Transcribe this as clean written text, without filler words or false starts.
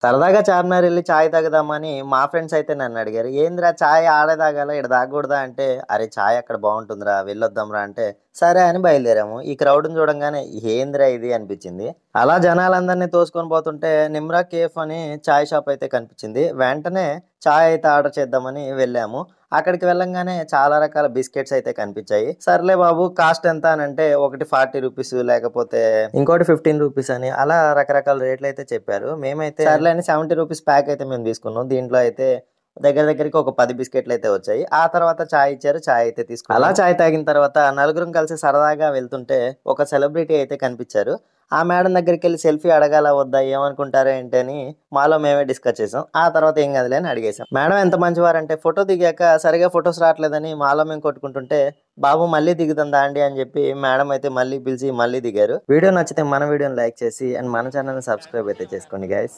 సరదాగా చార్మినార్ ఎళ్లి చాయ్ తాగుదామని మా ఫ్రెండ్స్ అయితే నన్నడిగారు. "ఏందిరా చాయ్ ఆడే తాగాలా? ఈడ తాగకూడదా?" అంటే, "అరే! చాయ్ అక్కడ బావుంటుందిరా వెళ్ళొద్దాంరా" అంటే, సరే అని బయలుదేరాము. ఈ క్రౌడ్‌ని చూడంగానే ఏందిరా ఇది అనిపిచ్చింది. అలా జనాలందరిని తోసుకొని పోతుంటే నిమ్రా కేఫ్ అని చాయ్ షాప్ అయితే కనిపిచ్చింది. వెంటనే చాయ్ అయితే ఆర్డర్ చేద్దామని వెళ్ళాము. అక్కడికి వెళ్ళంగానే చాలా రకాల బిస్కెట్స్ అయితే కనిపిచ్చాయి. సర్లే బాబు కాస్ట్ ఎంత అనంటే ఒకటి రూ. 40 లేకపోతే ఇంకోటి రూ. 15 అని అలా రకరకాల రేట్లయితే చెప్పారు. మేమైతే సర్లే అని రూ. 70 ప్యాక్ అయితే మేము తీసుకున్నాం. దీంట్లో అయితే దగ్గరికి ఒక 10 బిస్కెట్లయితే వచ్చాయి. ఆ తర్వాత చాయ్ ఇచ్చారు. చాయ్ అయితే తీసుకున్నాం. అలా చాయ్ తాగిన తర్వాత నలుగురం కలిసి సరదాగా వెళ్తుంటే ఒక సెలబ్రిటీ అయితే కనిపిచ్చారు. ఆ మేడం దగ్గరికెళ్ళి సెల్ఫీ అడగాలా వద్దా? ఏమనుకుంటారో ఏంటి అని మాలో మేమే డిస్కస్ చేసాం. ఆ తర్వాత ఏం కాదులే అని అడిగేసాం. మేడం ఎంత మంచివారంటే ఫోటో దిగాక సరిగ్గా ఫోటోస్ రావట్లేదని మాలో మేము కొట్టుకుంటుంటే, బాబు మళ్ళీ దిగుదాం దాండి అని చెప్పి మేడం అయితే మళ్ళీ పిలిచి మళ్ళీ దిగారు. వీడియో నచ్చితే మన వీడియోని లైక్ చేసి అండ్ మన ఛానల్‌ని సబ్స్క్రైబ్ అయితే చేసుకోండి గైస్.